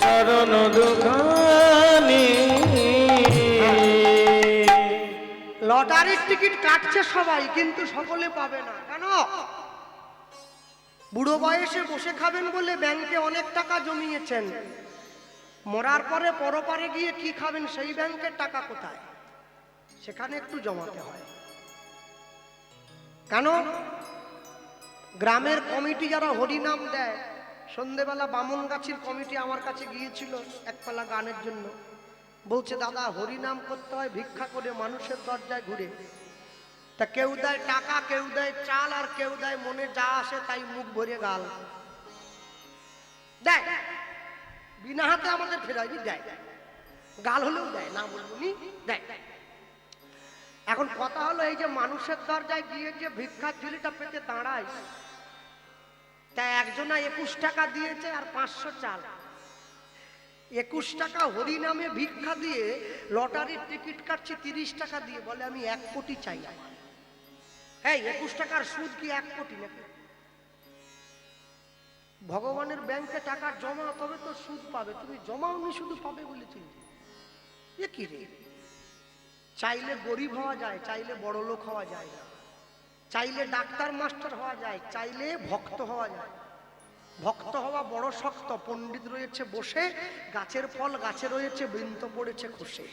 চরণ দুখানি। লটারির টিকিট কাটছে সবাই, কিন্তু সকলে পাবে না। কেন? বুড়ো বয়সে বসে খাবেন বলে ব্যাংকে অনেক টাকা জমিয়েছেন, মরার পরে পরপারে গিয়ে কি খাবেন সেই ব্যাংকের টাকা কোথায়? সেখানে একটু জমাতে হয়। কেন? গ্রামের কমিটি যারা হরিনাম দেয়, সন্ধেবেলা বামনগাছির কমিটি আমার কাছে গিয়েছিল এক পালা গানের জন্য। বলছে, দাদা হরিনাম করতে হয় ভিক্ষা করে, মানুষের দরজায় ঘুরে। তা কেউ দেয় টাকা, কেউ দেয় চাল, আর কেউ দেয় মনে যা আসে তাই মুখ ভরে গাল দেয়। বিনা হাতে আমাদের ফেরাইনি, দেয়। গাল হলেও দেয়, না বলবো নি, দেয়। এখন কথা হলো, এই যে মানুষের দরজায় গিয়ে যে ভিক্ষার ঝুলিটা পেতে দাঁড়ায়, তা একজনা 21 টাকা দিয়েছে আর 500 চাল। 21 টাকা হরিনামে ভিক্ষা দিয়ে লটারির টিকিট কাটছে 30 টাকা দিয়ে, বলে আমি 1 কোটি চাই। এই 21 টাকার সুদ কি 1 কোটি নাকি? ভগবানের ব্যাংকে টাকা জমা, তবে তো সুদ পাবে। তুমি জমাওনি, শুধু পাবে বলে চিন্তা। এ কি রে? চাইলে গরিব হওয়া যায়, চাইলে বড় লোক হওয়া যায় না। চাইলে ডাক্তার মাস্টার হওয়া যায়, চাইলে ভক্ত হওয়া যায়। ভক্ত হওয়া বড় শক্ত। পণ্ডিত রয়েছে বসে, গাছের ফল গাছে রয়েছে, বৃন্ত পড়েছে খসে।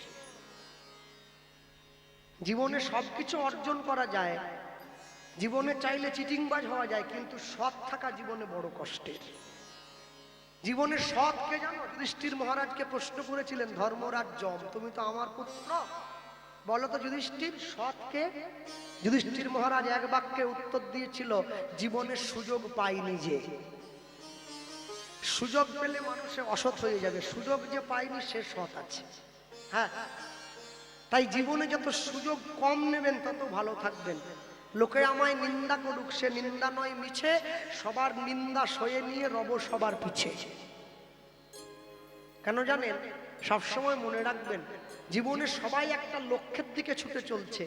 জীবনে সবকিছু অর্জন করা যায়, জীবনে চাইলে চিটিংবাজ হওয়া যায়, কিন্তু সৎ থাকা জীবনে বড় কষ্টের। জীবনে সৎ কে জানো? যুধিষ্ঠির মহারাজকে প্রশ্ন করেছিলেন ধর্মরাজ যম, তুমি তো আমার পুত্র, বলো তো যুধিষ্ঠির সৎ কে? যুধিষ্ঠির মহারাজ এক বাক্যে উত্তর দিয়েছিল, জীবনের সুযোগ পাইনি যে। সুযোগ পেলে মানুষে অসৎ হয়ে যাবে, সুযোগ যে পাইনি সে সৎ আছে। হ্যাঁ, তাই জীবনে যত সুযোগ কম নেবেন তত ভালো থাকবেন। লোকে আমায় নিন্দা করুক, সে নিন্দা নয় মিছে, সবার নিন্দা সয়ে নিয়ে রব সবার পিছে। কেন জানেন? সবসময় মনে রাখবেন, জীবনে সবাই একটা লক্ষ্যের দিকে ছুটে চলছে,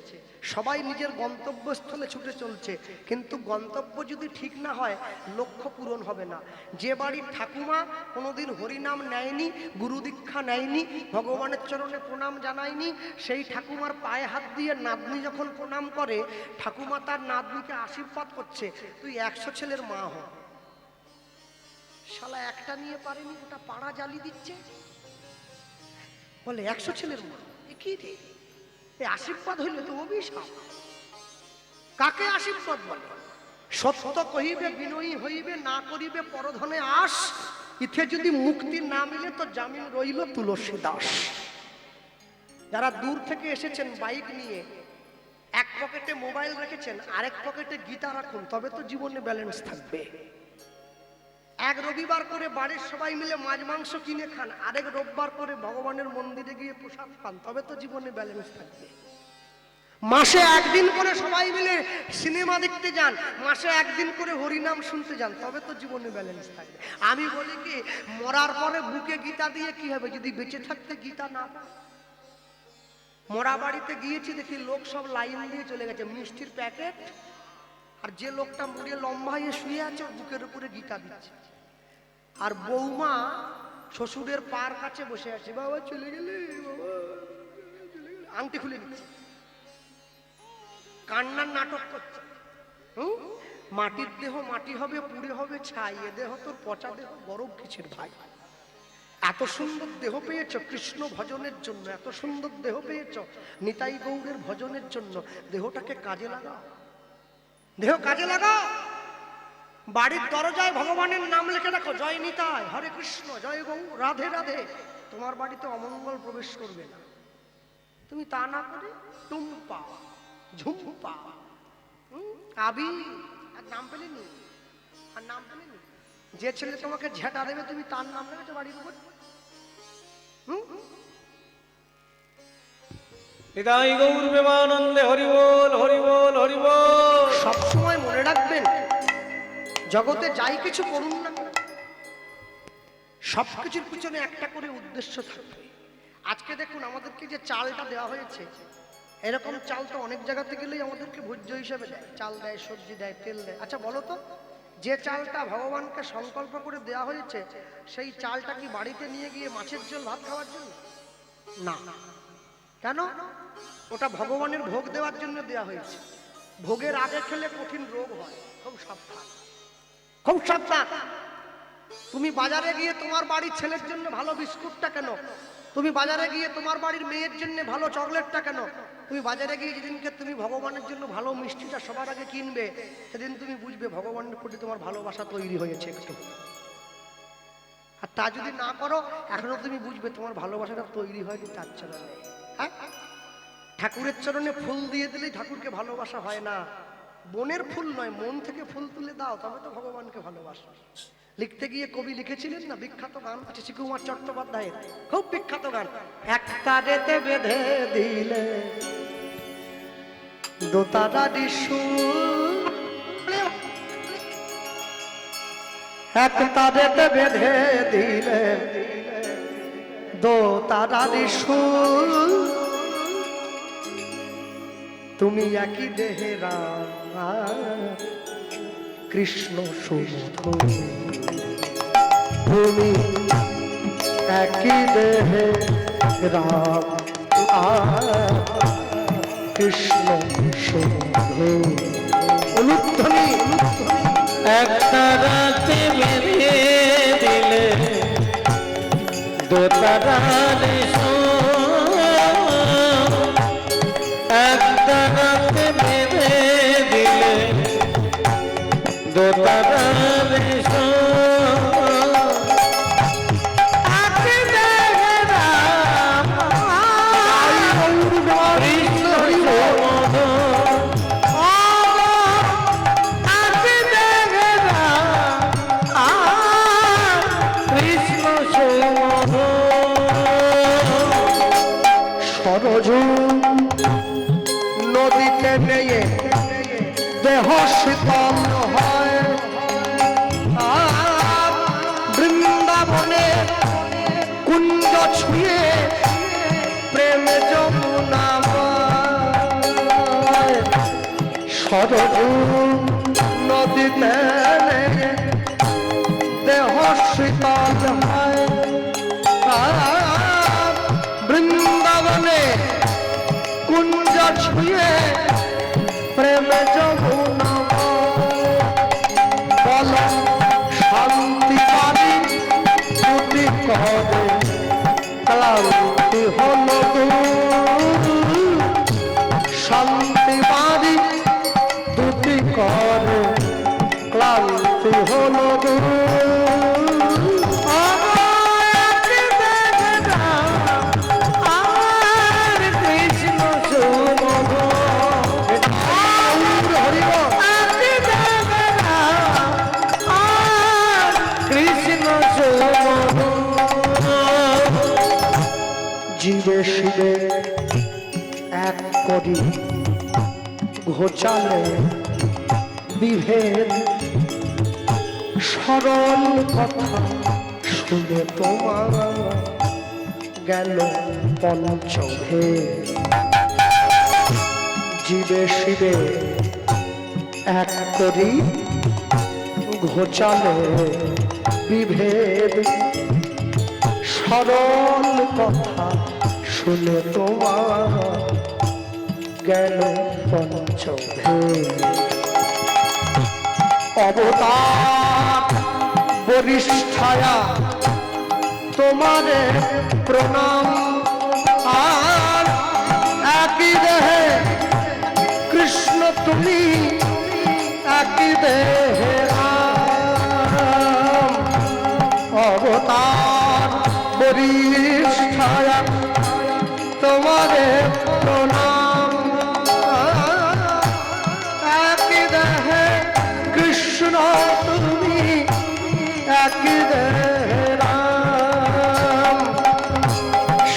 সবাই নিজের গন্তব্যস্থলে ছুটে চলছে, কিন্তু গন্তব্য যদি ঠিক না হয় লক্ষ্য পূরণ হবে না। যে বাড়ির ঠাকুমা কোনোদিন হরিনাম নেয়নি, গুরু দীক্ষা নেয়নি, ভগবানের চরণে প্রণাম জানায়নি, সেই ঠাকুমার পায়ে হাত দিয়ে নাতনি যখন প্রণাম করে, ঠাকুমা তার নাতনিকে আশীর্বাদ করছে, তুই 100 ছেলের মা হ। শালা একটা নিয়ে পারেনি, ওটা পাড়া জ্বালি দিচ্ছে, বলে 100 ছেলের মা। কি রে? এই আশীর্বাদ হইলে তো অভিশাপ। কাকে আশীর্বাদ বলে? সত্য কহিবে বিনয়ী হইবে, না করিবে পরধনে আশ, ইথে যদি মুক্তি না মিলে তো জামিন রইল তুলসী দাস। যারা দূর থেকে এসেছেন বাইক নিয়ে, এক পকেটে মোবাইল রেখেছেন, আরেক পকেটে গীতা রাখুন, তবে তো জীবনে ব্যালেন্স থাকবে। এক রবিবার করে বাড়ির সবাই মিলে মাছ মাংস কিনে খান, আরেক রোববার করে ভগবানের মন্দিরে গিয়ে প্রসাদ পান, তবে তো জীবনে ব্যালেন্স থাকবে। মাসে একদিন করে সবাই মিলে সিনেমা দেখতে যান, মাসে একদিন করে হরিনাম শুনতে যান, তবে তো জীবনে ব্যালেন্স থাকবে। আমি বলি কি, মরার পরে বুকে গীতা দিয়ে কি হবে যদি বেঁচে থাকতে গীতা না? মরা বাড়িতে গিয়েছি, দেখি লোক সব লাইন দিয়ে চলে গেছে, মিষ্টির প্যাকেট, আর যে লোকটা মরে লম্বা হয়ে শুয়ে আছে ওর বুকের উপরে গীতা দিচ্ছে, আর বৌমা শ্বশুরের পার কাছে বসে আছে, বাবা চলে গেলে, বাবা আংটি খুলে নিচ্ছে, কান্নার নাটক করছে। মাটির দেহ মাটি হবে, পুড়ে হবে ছাই, এ দেহ তোর পচা দেহ, গরম কিসের ভাই? এত সুন্দর দেহ পেয়েছ কৃষ্ণ ভজনের জন্য, এত সুন্দর দেহ পেয়েছ নিতাই গৌরের ভজনের জন্য, দেহটাকে কাজে লাগাও, দেহ কাজে লাগাও। বাড়ির দরজায় ভগবানের নাম লিখে রাখো, জয় নিতাই, হরে কৃষ্ণ, জয় গৌর, রাধে রাধে। তোমার বাড়িতে অমঙ্গল প্রবেশ করবে না। তুমি তা না করে টুম্পা, ঝুম্পা, আবি, আর নাম পেলেনি, আর নাম পেলেনি। যে ছেলে তোমাকে ঝেঁটা দেবে তুমি তার নাম রেখেছো বাড়ির উপর। নিতাই গৌর প্রেমানন্দে হরি বল, হরি বল, হরি বল। সবসময় মনে রাখবেন, জগতে যাই কিছু করুন না, সবকিছুর পিছনে একটা করে উদ্দেশ্য থাকবে। আজকে দেখুন আমাদেরকে যে চালটা দেওয়া হয়েছে, এরকম চাল তো অনেক জায়গাতে গেলেই আমাদেরকে ভোজ্য হিসেবে দেয়, চাল দেয়, সবজি দেয়, তেল দেয়। আচ্ছা বলো তো, যে চালটা ভগবানকে সংকল্প করে দেয়া হয়েছে সেই চালটা কি বাড়িতে নিয়ে গিয়ে মাছের ঝোল ভাত খাওয়ার জন্য না। কেন? ওটা ভগবানের ভোগ দেওয়ার জন্য দেয়া হয়েছে। ভোগের আগে খেলে কঠিন রোগ হয়। খুব সাবধান, খুব সাবধান। তুমি বাজারে গিয়ে তোমার বাড়ির ছেলের জন্য ভালো বিস্কুটটা কেন, তুমি বাজারে গিয়ে তোমার বাড়ির মেয়ের জন্য ভালো চকলেটটা কেন, তুমি বাজারে গিয়ে যেদিনকে তুমি ভগবানের জন্য ভালো মিষ্টিটা সবার আগে কিনবে, সেদিন তুমি বুঝবে ভগবানের প্রতি তোমার ভালোবাসা তৈরি হয়েছে একটু। আর তা যদি না করো, এখনো তুমি বুঝবে তোমার ভালোবাসাটা তৈরি হয়নি তার চরণে। হ্যাঁ, ঠাকুরের চরণে ফুল দিয়ে দিলেই ঠাকুরকে ভালোবাসা হয় না। বনের ফুল নয়, মন থেকে ফুল তুলে দাও, তবে তো ভগবানকে ভালোবাসো। লিখতে গিয়ে কবি লিখেছিলেন না বিখ্যাত গান আছে শ্রীকুমার চট্টোপাধ্যায়ের, খুব বিখ্যাত গান, একটা রেতে বেঁধে দিলে দোতারা সুর, একটা রেতে বেঁধে দিলে দোতারা সুর, তুমি একই দেহে রাম কৃষ্ণ সুমধুর, তুমি একই দেহে রাম কৃষ্ণ সুমধুর। অনুধ্বনি একটা রাতে বেঁধে দিলে দোতারার একটা রাতে বেঁধে দিলে দোতারার নদীতে নেয়ে দেহ শীতল হয়, বৃন্দাবনে কুঞ্জ ছুঁয়ে প্রেম যমুনা সরজু নদীতে নেয়ে দেহ শীতল হয়, বৃন্দাবনে কুঞ্জ ছুঁয়ে প্রেম যমুনা বল শান্তি পারি দুটি করে ক্লান্তি হল শান্তি পারি দুটি করে ক্লান্তি হল জীবে শিবে এক করি ঘোচালে বিভেদ, সরল কথা শুনে তোমার গেল পঞ্চভেদ। জীবে শিবে এক করি ঘোচালে বিভেদ, সরল কথা শুনে তোমার গেল পঞ্চভেদ। অবতার বরিষ্ঠায়া তোমারে প্রণাম, আর একই দেহে কৃষ্ণ তুমি একই দেহে রাম। অবতার বরিষ্ঠায়া তোমারে প্রণাম, একই দেহে কৃষ্ণ তুমি একই দেহে রাম।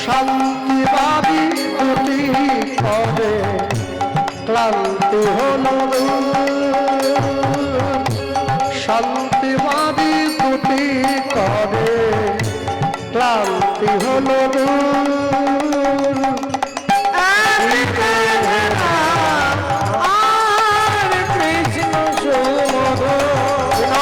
শান্তি বাবি দুটি করে ক্লান্তি হল, শান্তি বাবি দুটি করে ক্লান্তি হল। কৃষ্ণ সুমধুর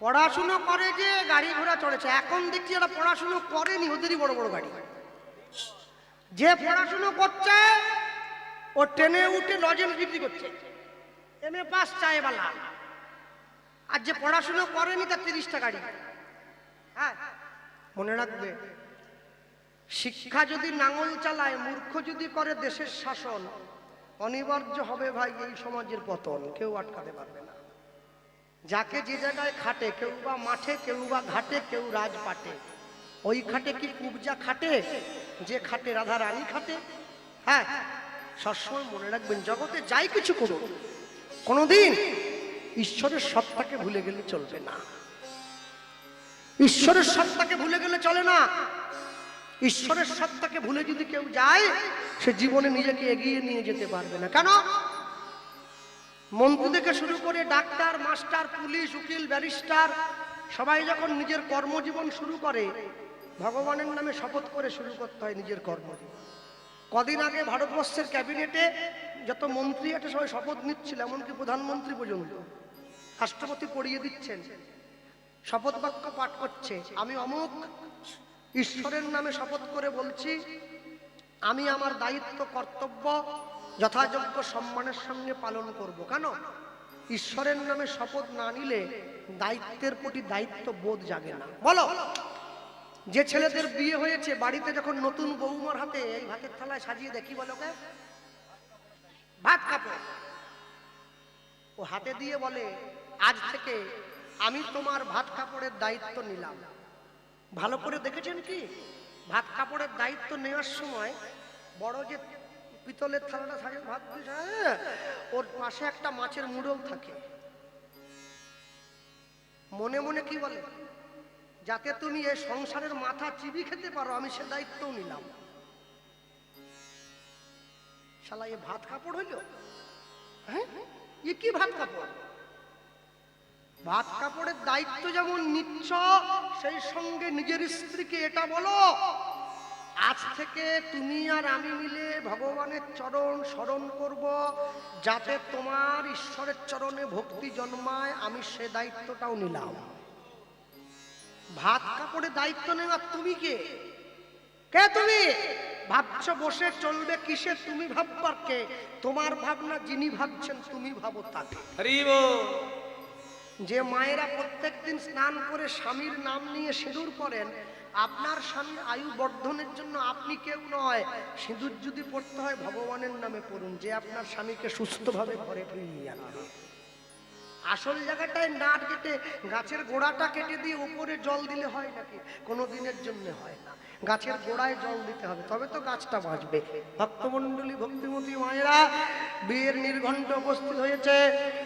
পড়াশুনো করে যে গাড়ি ঘোড়া চড়েছে, এখন দেখছি যারা পড়াশুনো করেনি ওদেরই বড় বড় গাড়ি। যে পড়াশুনো করছে ও ট্রেনে উঠে লজেন্স বিক্রি করছে, এমএ পাস চায়বালা। আর যে পড়াশুনো করেনি তার 30টা গাড়ি। হ্যাঁ, মনে রাখবে, শিক্ষা যদি নাঙল চালায়, মূর্খ যদি করে দেশের শাসন, অনিবার্য হবে ভাই এই সমাজের পতন, কেউ আটকাতে পারবে না। যাকে যে জায়গায় খাটে, কেউ বা মাঠে, কেউ বা ঘাটে, কেউ রাজপাটে, ওই খাটে কি কুবজা খাটে? যে খাটে রাধা রানী খাটে। হ্যাঁ, সবসময় মনে রাখবেন, জগতে যাই কিছু করুন, কোনোদিন ঈশ্বরের সত্তাকে ভুলে গেলে চলবে না। ঈশ্বরের সত্তাকে ভুলে গেলে চলে না। ঈশ্বরের সত্তাকে ভুলে যদি কেউ যায়, সে জীবনে নিজেকে এগিয়ে নিয়ে যেতে পারবে না। কেন? মন্ত্রী থেকে শুরু করে ডাক্তার, মাস্টার, পুলিশ, উকিল, ব্যারিস্টার সবাই যখন নিজের কর্মজীবন শুরু করে, ভগবানের নামে শপথ করে শুরু করতে হয় নিজের কর্মজীবন। কদিন আগে ভারতবর্ষের ক্যাবিনেটে যত মন্ত্রী আছে সবাই শপথ নিচ্ছিল, এমনকি প্রধানমন্ত্রী পর্যন্ত। রাষ্ট্রপতি পড়িয়ে দিচ্ছেন, শপথ বাক্য পাঠ করছে, আমি অমুক ঈশ্বরের নামে শপথ করে বলছি, আমি আমার দায়িত্ব কর্তব্য যথাযোগ্য সম্মানের সঙ্গে পালন করব। কেন? ঈশ্বরের নামে শপথ না নিলে দায়িত্বের প্রতি দায়িত্ব বোধ জাগে না। বলো, যে ছেলেদের বিয়ে হয়েছে, বাড়িতে যখন নতুন বৌমার হাতে এই ভাতের থালায় সাজিয়ে দেখি, বলো কে? ভাত কাপড়। ও হাতে দিয়ে বলে, আজ থেকে আমি তোমার ভাত কাপড়ের দায়িত্ব নিলাম। ভালো করে দেখেছেন কি? ভাত কাপড়ের দায়িত্ব নেওয়ার সময় বড় যে পিতলের থালাটা থাকে ভাত, ওর পাশে একটা মাছের মুড়ো থাকে। মনে মনে কি বলে, যাতে তুমি এই সংসারের মাথা চিবি খেতে পারো, আমি সে দায়িত্বও নিলাম। শালা এ ভাত কাপড় হইল? হ্যাঁ, এ কি ভাত কাপড়? ভাত কাপড়ের দায়িত্ব যেমন নিচ্ছ, সেই সঙ্গে নিজের স্ত্রীকে এটা বলো, আজ থেকে তুমি আর আমি মিলে ভগবানের চরণ স্মরণ করব, যাতে তোমার ঈশ্বরের চরণে ভক্তি জন্মায়, আমি সে দায়িত্বটাও নিলাম। ভাত কাপড়ের দায়িত্ব নেওয়া তুমি কে? কে তুমি? ভাবছ বসে চলবে কিসে? তুমি ভাববার কে? তোমার ভাবনা যিনি ভাবছেন, তুমি ভাবো তাকে। যে মায়েরা প্রত্যেকদিন স্নান করে স্বামীর নাম নিয়ে সিঁদুর পরেন, আপনার স্বামীর আয়ু বর্ধনের জন্য আপনি কেউ নয়। সিঁদুর যদি পড়তে হয় ভগবানের নামে পড়ুন, যে আপনার স্বামীকে সুস্থভাবে ঘরে ফিরিয়ে আনবে। আসল জায়গাটায় নাট কেটে গাছের গোড়াটা কেটে দিয়ে উপরে জল দিলে হয় নাকি? কোনো দিনের জন্য হয় না, গাছের গোড়ায় জল দিতে হবে, তবে তো গাছটা বাঁচবে। ভক্তমণ্ডলী, ভক্তিমতী মায়েরা, বিয়ের নির্ঘণ্ট উপস্থিত হয়েছে,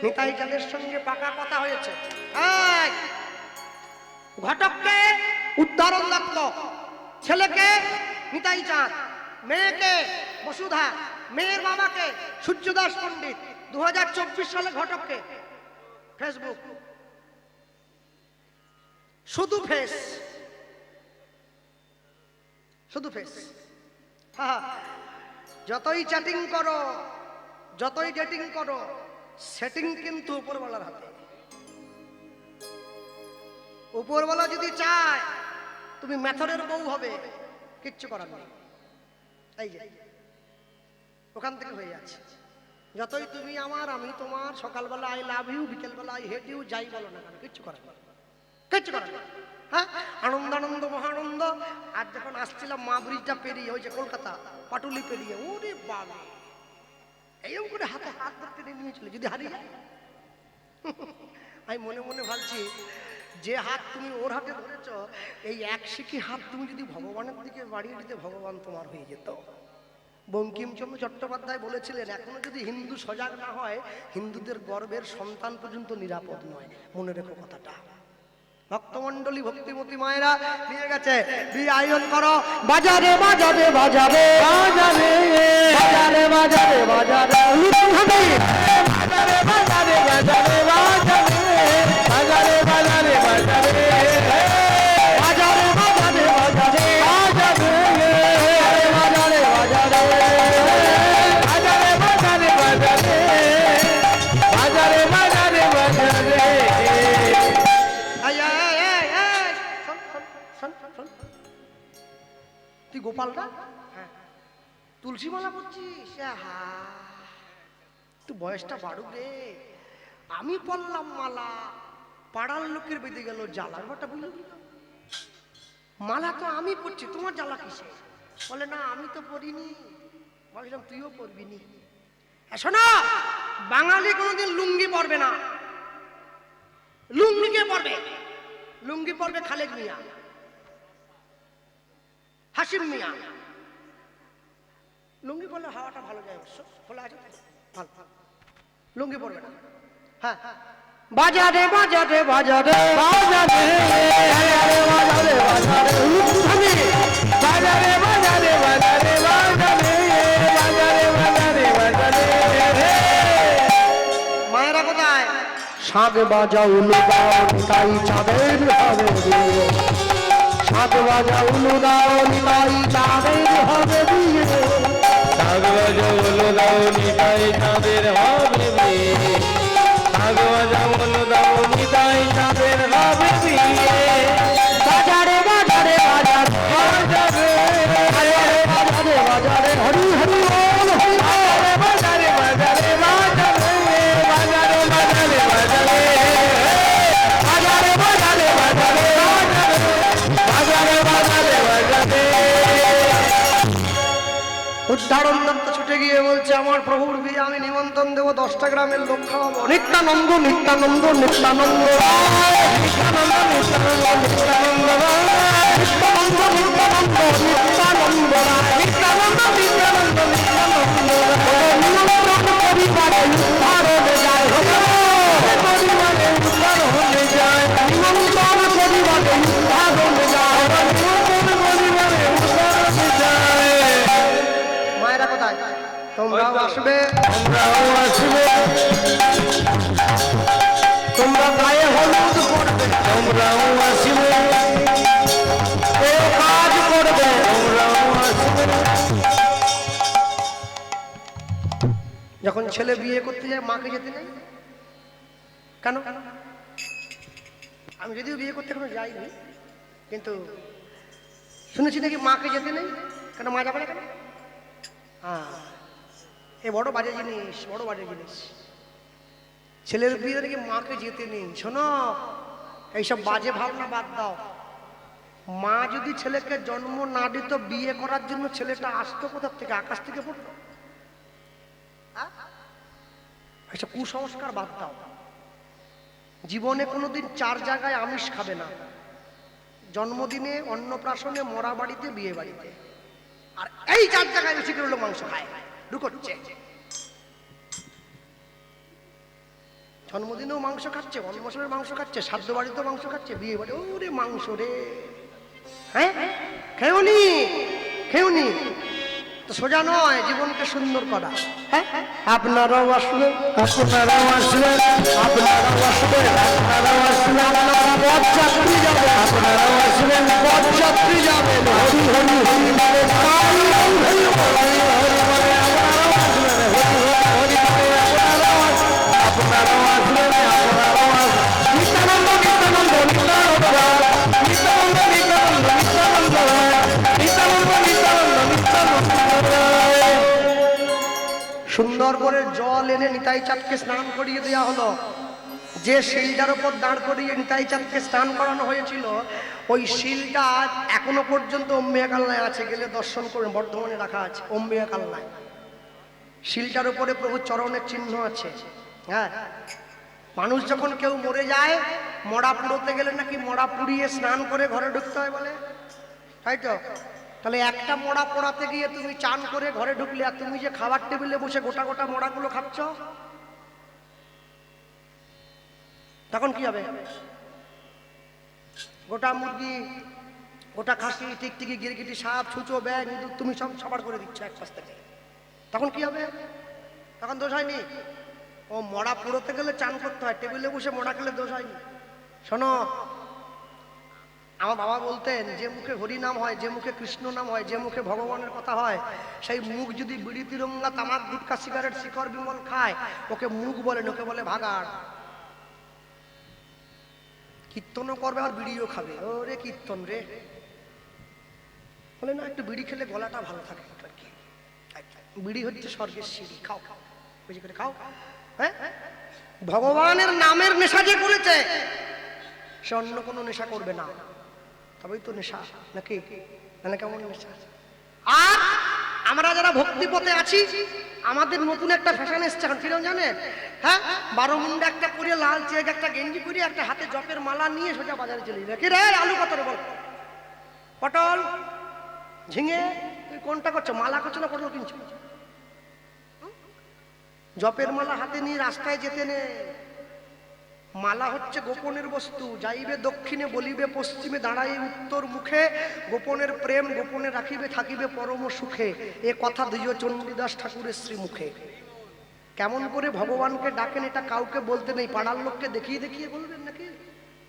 নিতাই চাঁদের সঙ্গে পাকা কথা হয়েছে। ঘটককে উদ্ধারণ দত্ত, ছেলেকে নিতাই চাঁদ, মেয়েকে বসুধা, মেয়ের বাবাকে সূর্যদাস পণ্ডিত। 2024 সালে ঘটককে ফেসবুক, শুধু ফেস, শুধু ফেস। যতই চ্যাটিং করো, যতই ডেটিং করো, সেটিং কিন্তু উপরওয়ালার হাতে। উপরওয়ালা যদি চায় তুমি মেথরের বউ হবে, কিচ্ছু করার নেই। এই যে ওখান থেকে হয়ে যাচ্ছে, যতই তুমি আমার আমি তোমার, সকালবেলা আই লাভ ইউ, বিকেলবেলা আই হেট ইউ, যাই বলো না কেন, কিচ্ছু করার নেই, কিচ্ছু করার নেই। হ্যাঁ, আনন্দ আনন্দ মহানন্দ। আর যখন আসছিলাম মা ব্রিজটা পেরিয়ে, ওই যে কলকাতা পাটুলি পেরিয়ে, ওরে বাবা, এইরকম করে হাতে হাত ধরতে নিয়েছিল, যদি হারিয়ে যায়। আমি মনে মনে ভাবছি, যে হাত তুমি ওর হাতে ধরেছ, এই এক শিখি হাত তুমি যদি ভগবানের দিকে বাড়িয়ে দিতে, ভগবান তোমার হয়ে যেত। বঙ্কিমচন্দ্র চট্টোপাধ্যায় বলেছিলেন, এখনো যদি হিন্দু সজাগ না হয়, হিন্দুদের গর্ভের সন্তান পর্যন্ত নিরাপদ নয়। মনে রেখো কথাটা। ভক্তমণ্ডলী, ভক্তিমতী মায়েরা নিয়ে গেছে, বিয়ে আয়োজন করো। বাজারে বাজারে বাজারে বাজারে বাজারে বাজারে বাজারে বাজারে বাজারে বাজারে বাজারে বাজারে বাজারে বাজারে তুলসী মালা পড়ছিস? হা, তুই বয়সটা বাড়ুক রে। আমি পড়লাম মালা, পাড়ার লোকের বেঁধে গেল জ্বালা। ব্যাপারটা বুঝলি? মালা তো আমি পড়ছি, তোমার জ্বালা কিসে? বলে না আমি তো পড়িনি। বললাম তুইও পড়বি নি। শোনো, বাঙালি কোনোদিন লুঙ্গি পরবে না। লুঙ্গি কে পরবে? লুঙ্গি পরবে খালেদ মিয়া, হাসিম মিয়া। লুঙ্গি পরলে হাওয়াটা ভালো যায়, অবশ্য খোলা আছে ভালো। লুঙ্গি পরবে না। হ্যাঁ, বাজারে বাজারে বাজারে বাজারে বাজারে বাজারে বাজারে বাজারে বাজারে বাজারে। মায়েরা কোথায়? শাক বাজাও লুদাও নিতাই চাঁদের হবে বিয়ে। শাক বাজাও লুদাও নিতাই চাঁদের হবে বিয়ে। শাক বাজাও লুদাও নিতাই চাঁদের হবে বিয়ে। শাক বাজাও লুদাও নিতাই চাঁদের হবে বিয়ে। বাজারে বাজারে বাজারে বাজারে বাজারে বাজারে হরি হরি বল হরি বাজারে বাজারে বাজারে বাজারে বাজারে বাজারে বাজারে বাজারে বাজারে বাজারে বাজারে বাজারে। উদাহরণ দত্ত ছুটে গিয়ে বলছে আমার প্রভুর বিয়ে আমি নিমন্ত্রণ দেবো, 10টা গ্রামের লোক খাওয়াবো। নিত্যানন্দ নিত্যানন্দ নিত্যানন্দ নিত্যানন্দ নিত্যানন্দ নিত্যানন্দ নিত্যানন্দ নিত্যানন্দ নিত্যানন্দ নিত্যানন্দ নিত্যানন্দ নিত্যানন্দ নিমন্ত্রণ পরিবারে উদ্ধার হয়ে যায়, পরিবারে উদ্ধার হয়ে যায়, নিমন্ত্রণ পরিবারে উদ্ধার হয়ে যায়, নিমন্ত্রণ পরিবারে উদ্ধার হয়ে যায়। মায়েরা কোথায়? তোমরাও আসবে, আমরাও আসবো, তোমরা গায়ে হলুদ করবে, তোমরাও আসবে, কেউ কাজ করবে, তোমরাও আসবে। যখন ছেলে বিয়ে করতে যায় মাকে যেতে নেই কেন? আমি যদিও বিয়ে করতে এখনো যাইনি, কিন্তু শুনেছি নাকি মাকে যেতে নেই। কেন মা যাবে না কেন? হ্যাঁ, এ বড় বাজে জিনিস, বড় বাজে জিনিস। ছেলের বিয়ে নাকি মাকে যেতে নেই। শোনো, এইসব বাজে ভাবনা বাদ দাও। মা যদি ছেলেকে জন্ম না দিত, বিয়ে করার জন্য ছেলেটা আসতো কোথা থেকে? আকাশ থেকে পড়তো? এইসব কুসংস্কার বাদ দাও। জীবনে কোনোদিন 4 জায়গায় আমিষ খাবে না: জন্মদিনে, অন্নপ্রাশনে, মরা বাড়িতে, বিয়ে বাড়িতে। আর এই 4 জায়গায় বেশি করে লোক মাংস খায়, ঢুকছে। জন্মদিনেও মাংস খাচ্ছে, অন্নপ্রাশনের মাংস খাচ্ছে, শ্রাদ্ধ বাড়িতেও মাংস খাচ্ছে, বিয়ে বাড়ি ওরে মাংস রে। হ্যাঁ, খেউনি খেউনি তো সোজা নয় জীবনকে সুন্দর করা। হ্যাঁ, আপনারাও আসবেন, আপনারাও আসবেন, আপনারাও আসবেন, আপনারাও আসবেন, আপনারা পথযাত্রী যাবেন, আপনারাও আসবেন, পথযাত্রী যাবেন। হরি হরি হরি বলে তাই হরি হরি হরি বলে আপনারাও আসবেন, হরি হরি আপনারাও আসবেন, আপনারাও আসবেন, আপনারাও আসবেন। নিত্যানন্দ নিত্যানন্দ নিত্যানন্দ নিত্যানন্দ নিত্যানন্দ নিত্যানন্দ নিত্যানন্দ নিত্যানন্দ নিত্যানন্দ। সুন্দর করে জল এনে নিতাই চাঁদকে স্নান করিয়ে দেওয়া হলো। যে শিলটার উপর দাঁড় করিয়ে নিতাই চাঁদকে স্নান করানো হয়েছিল, ওই শিলটা এখনো পর্যন্ত অম্বিকা কালনায় আছে। গেলে দর্শন করবেন, বর্ধমানে রাখা আছে অম্বিকা কালনায়। শিলটার উপরে প্রভু চরণের চিহ্ন আছে। হ্যাঁ, মানুষ যখন কেউ মরে যায়, মরা পুড়োতে গেলে নাকি মরা পুড়িয়ে স্নান করে ঘরে ঢুকতে হয় বলে, তাই তো? তাহলে একটা মরা পোড়াতে গিয়ে তুমি চান করে ঘরে ঢুকলে, আর তুমি যে খাবার টেবিলে বসে গোটা গোটা মরাগুলো খাচ্ছ, তখন কি হবে? গোটা মুরগি, গোটা খাসি, টিকটিকি, গিরগিটি, সাপ, ছুঁচো, ব্যাগ, ইঁদুর তুমি সব সাবার করে দিচ্ছ এক পাশ থেকে। তখন কি হবে? তখন দোষ হয়নি? ও মরা পুড়োতে গেলে চান করতে হয়, টেবিলে বসে মরা খেলে দোষ হয়নি। শোনো, আমার বাবা বলতেন, যে মুখে হরি নাম হয়, যে মুখে কৃষ্ণ নাম হয়, যে মুখে ভগবানের কথা হয়, সেই মুখ যদি বিড়ি, তিরঙ্গা, তামাক, গুটকা, সিগারেট, শিকড়, বিমল খায়, ওকে মুখ বলে, ওকে বলে ভাগাড়। কীর্তনও করবে আর বিড়িও খাবে, ওরে কীর্তন রে। বলে না, একটু বিড়ি খেলে গলাটা ভালো থাকে আর কি। বিড়ি হচ্ছে স্বর্গের সিঁড়ি, খাও বেশি করে খাও। হ্যাঁ, ভগবানের নামের নেশা যে করেছে সে অন্য কোনো নেশা করবে না, তবেই তো নেশা নাকি? মানে কেমন নেশা? আর আমরা যারা ভক্তি পথে আছি, আমাদের নতুন একটা ফ্যাশন এসছে এখন, কিরকম জানেন? হ্যাঁ, 12 মুন্ডা একটা পরে, লাল চেক একটা গেঞ্জি পরে, একটা হাতে জপের মালা নিয়ে সোজা বাজারে চলে যায়। কি রে আলু কত রে বল, পটল, ঝিঙে, তুই কোনটা করছো? মালা করছো না পটল কিনছো? জপের মালা হাতে নিয়ে রাস্তায় যেতে নে। মালা হচ্ছে গোপনের বস্তু, যাইবে দক্ষিণে বলিবে পশ্চিমে, দাঁড়াইবে উত্তর মুখে, গোপনের প্রেম গোপনে রাখিবে থাকিবে পরম সুখে, এ কথা দ্বিজ চণ্ডীদাস ঠাকুরের শ্রীমুখে। কেমন করে ভগবানকে ডাকেন এটা কাউকে বলতে নেই, পাড়ার লোককে দেখিয়ে দেখিয়ে বলবেন নাকি?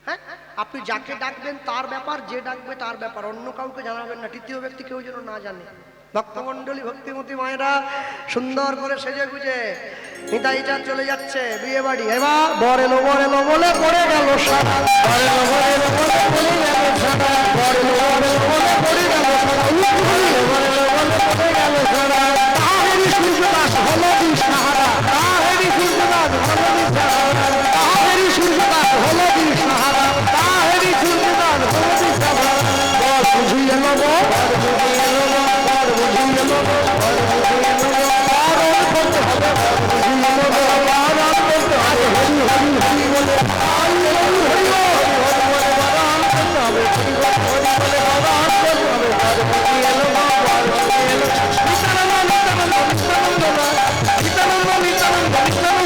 হ্যাঁ, আপনি যাকে ডাকবেন তার ব্যাপার, যে ডাকবে তার ব্যাপার, অন্য কাউকে জানাবেন না, তৃতীয় ব্যক্তি কেউ যেন না জানে। ভক্তমন্ডলী, ভক্তিমতী মায়েরা সুন্দর করে সেজে গুজে নিতাই চাঁদ চলে যাচ্ছে বিয়ে বাড়ি। এবার বর এলো বলে পড়ে গেল সাদা, বর এলো বলে পড়ে গেল সাদা, বর এলো বলে পড়ে গেল সাদা, বর এলো বলে পড়ে গেল সাদা। তাহেরি সূর্যদাস হলো দিশাহারা, তাহেরি সূর্যদাস হলো দিশাহারা, তাহেরি সূর্যদাস হলো দিশাহারা, তাহেরি সূর্যদাস হলো দিশাহারা। বর বুঝিয়ে নেব, বর বুঝিয়ে নেব, বর বুঝিয়ে নেব, বর বুঝিয়ে নেব, বরণ করতে হবে, বর বুঝিয়ে নেব, বরণ করতে হবে, হরি হরি হরি বলে হরি হরি হরি বলে বরণ করতে হবে, হরি হরি বলে বরণ করতে হবে, বর বুঝিয়ে নেব, বর বুঝিয়ে নেব। নিত্যানন্দ নিত্যানন্দ নিত্যানন্দ নিত্যানন্দ নিত্যানন্দ নিত্যানন্দ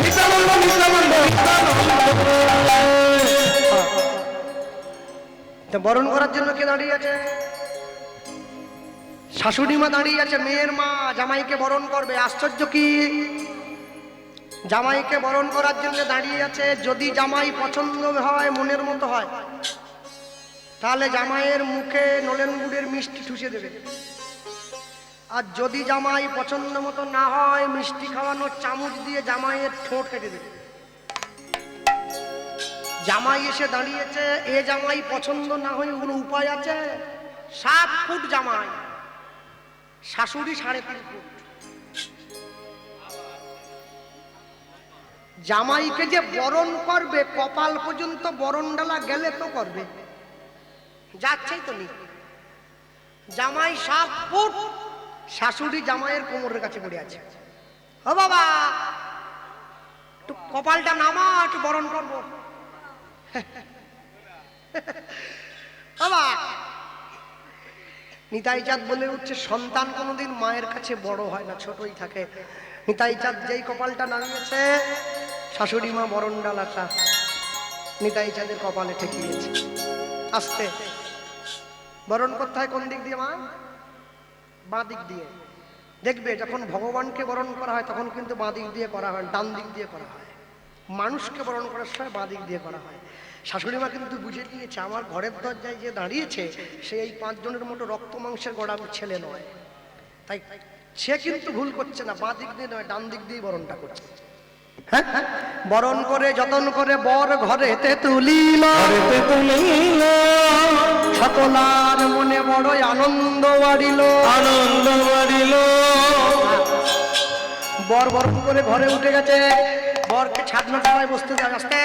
নিত্যানন্দ নিত্যানন্দ নিত্যানন্দ। বরণ করার জন্য কে দাঁড়িয়ে আছে? শাশুড়ি মা দাঁড়িয়ে আছে, মেয়ের মা জামাইকে বরণ করবে। আশ্চর্য কি, জামাইকে বরণ করার জন্য দাঁড়িয়ে আছে। যদি জামাই পছন্দ হয়, মনের মতো হয়, তাহলে জামাইয়ের মুখে নলেন গুড়ের মিষ্টি ঠুসে দেবে। আর যদি জামাই পছন্দ মতো না হয়, মিষ্টি খাওয়ানোর চামচ দিয়ে জামাইয়ের ঠোঁট কেটে দেবে। জামাই এসে দাঁড়িয়েছে, এ জামাই পছন্দ না হয় কোনো উপায় আছে? 7 ফুট জামাই, শাশুড়ি 3.5 ফুট। জামাইকে যে বরণ করবে, কপাল পর্যন্ত বরণ ডালা গেলে তো করবে, যাচ্ছেই তো নি। জামাই 7 ফুট, শাশুড়ি জামাইয়ের কোমরের কাছে পড়ে আছে। ও বাবা, একটু কপালটা নামা, একটু বরণ করবো। বাবা, নিতাই চাঁদ বলে উঠছে, সন্তান কোনোদিন মায়ের কাছে বড় হয় না, ছোটই থাকে। নিতাই চাঁদ যেই কপালটা নামিয়েছে, শাশুড়ি মা বরণ ডালাটা নিতাই চাঁদের কপালে ঠেকিয়েছে। আস্তে বরণ করতে হয় কোন দিক দিয়ে মা? বাঁ দিক দিয়ে। দেখবে যখন ভগবানকে বরণ করা হয় তখন কিন্তু বাঁ দিক দিয়ে করা হয়, ডান দিক দিয়ে করা হয়। মানুষকে বরণ করার সময় বাঁ দিক দিয়ে করা হয়। শাশুড়ি মা কিন্তু বুঝে দিয়েছে, আমার ঘরের দরজায় যে দাঁড়িয়েছে সে এই 5 জনের মতো রক্ত মাংসের গড়া ছেলে নয়, তাই সে কিন্তু ভুল করছে না, বাঁ দিক দিয়ে নয়, ডান দিক দিয়ে বরণটা করছে। হ্যাঁ, বরণ করে যতন করে বর ঘরেতে তুলিল, সকলার মনে বড় আনন্দ বাড়িল, আনন্দ বাড়িল। বর বরণ করে ঘরে উঠে গেছে, বরকে ছাদনা তলায় বসতে দেয়। আসতে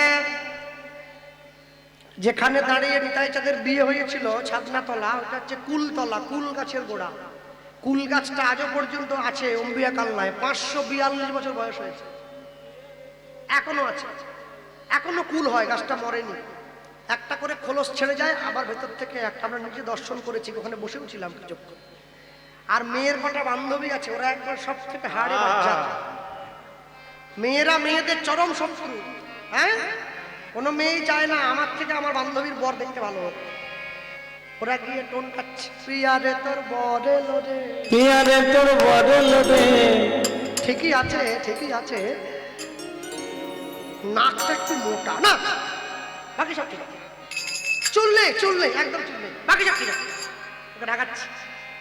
যেখানে দাঁড়িয়ে নিতাই চাঁদের বিয়ে হয়েছিল, ছাদনা তলা, ওটা হচ্ছে কুলতলা, কুল গাছের গোড়া। কুল গাছটা আজও পর্যন্ত আছে অম্বিয়া কালনায়, 542 বছর বয়স হয়েছে, এখনো আছে, এখনো কুল হয়, গাছটা মরেনি। একটা করে খোলস ছেড়ে যায়, আবার ভেতর থেকে একটা, আমরা নিজে দর্শন করেছি, ওখানে বসেও ছিলাম কিছুক্ষণ। আর মেয়ের কটা বান্ধবী আছে, ওরা একবার সব থেকে হাড়ে বাচ্চা। মেয়েরা মেয়েদের চরম শত্রু। হ্যাঁ, কোনো মেয়েই চায় না আমার থেকে আমার বান্ধবীর বর দেখতে ভালো হোক। ওরা গিয়ে টোন কাচ্ছে, প্রিয়ারে তোর বর এলো রে, প্রিয়ারে তোর বর এলো রে। ঠিকই আছে, ঠিকই আছে, নাকটা একটু মোটা না, বাকি সব ঠিক আছে। চুললে চুললে একদম চুললে, বাকি সব ঠিক আছে। ওকে ঢাকাচ্ছি,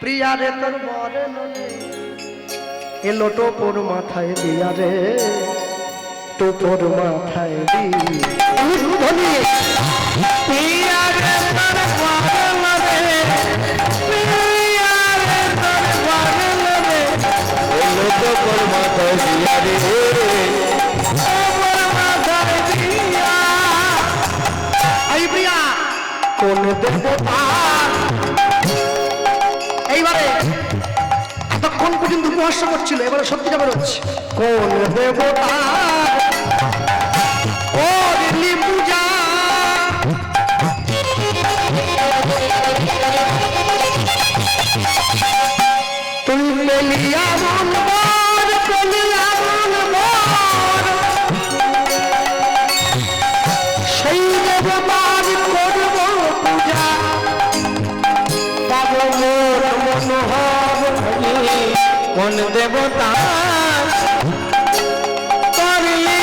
প্রিয়ারে তোর বর এলো রে, এলো টোপর মাথায় দিয়া রে, টোপর মাথায় দি। প্রিয়ারে তোর বর এলো রে, প্রিয়ারে তোর বর এলো রে, তোর মাথায় দিয়া রে আমার মাথায় দিয়া এই প্রিয়া কোন দেবতা এইবারে এতক্ষণ পর্যন্ত উপহাস্য করছিল, এবারে সত্যিটা বেরোচ্ছে। কোন দেবতা করলি পূজা তুই মেলিয়া মন বর পেলিয়া মন বর সেই দেবতার করব পূজা পাব মোর মনোহর হরি কোন দেবতা করলি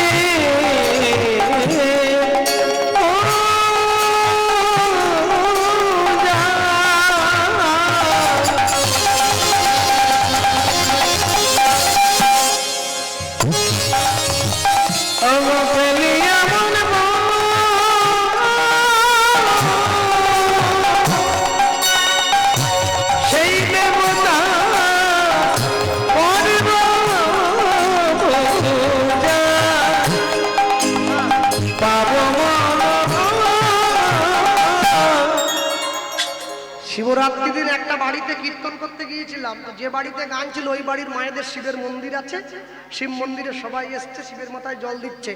শিবরাত্রি দিন একটা বাড়িতে কীর্তন করতে গিয়েছিলাম, তো যে বাড়িতে গান ছিল ওই বাড়ির মায়েদের শিবের মন্দির আছে, শিব মন্দিরে সবাই এসছে, শিবের মাথায় জল দিচ্ছে।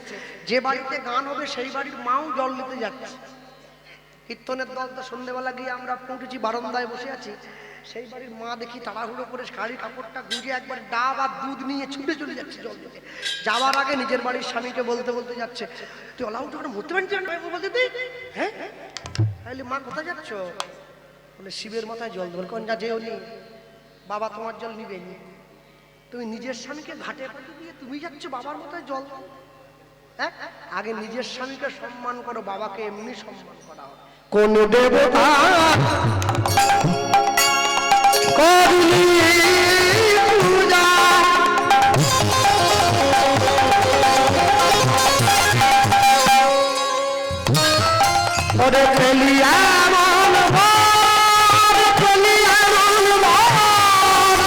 যে বাড়িতে গান হবে সেই বাড়ির মাও জল দিতে যাচ্ছে। কীর্তনের দল তো সন্ধ্যেবেলা গিয়ে আমরা পৌঁছেছি, বারান্দায় বসে আছি। সেই বাড়ির মা দেখি তাড়াহুড়ো করে শাড়ি কাপড়টা গুঁজে একবার ডাব আর দুধ নিয়ে ছুটে চলে যাচ্ছে জল দিতে। যাওয়ার আগে নিজের বাড়ির স্বামীকে বলতে বলতে যাচ্ছে, তুই অলাউট করে মরতে পারছি বলতে তুই, হ্যাঁ তাহলে মা কোথায় যাচ্ছ? বলে শিবের মাথায় জল দেবেন। কোন যা যেও নি, বাবা তোমার জল নিবেনি। তুমি নিজের স্বামীকে ঘাটে পাঠিয়ে দিয়ে তুমি যাচ্ছ বাবার মাথায় জল। হ্যাঁ, আগে নিজের স্বামীকে সম্মান করো, বাবাকে এমনি সম্মান করা হয়। কোন দেবতা করলি পূজা ওরে পেলিয়া মন বর পেলিয়া মন বর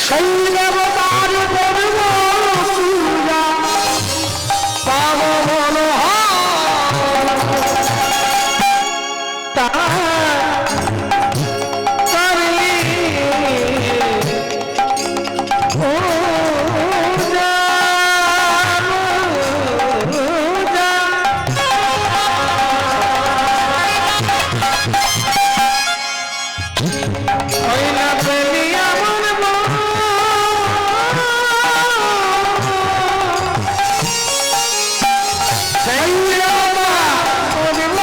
সেই দেবতার করব পূজা পাব মনোহর তা করলি পূজা পূজা ওই না পেলিয়া মন বর সেই দেবতা করব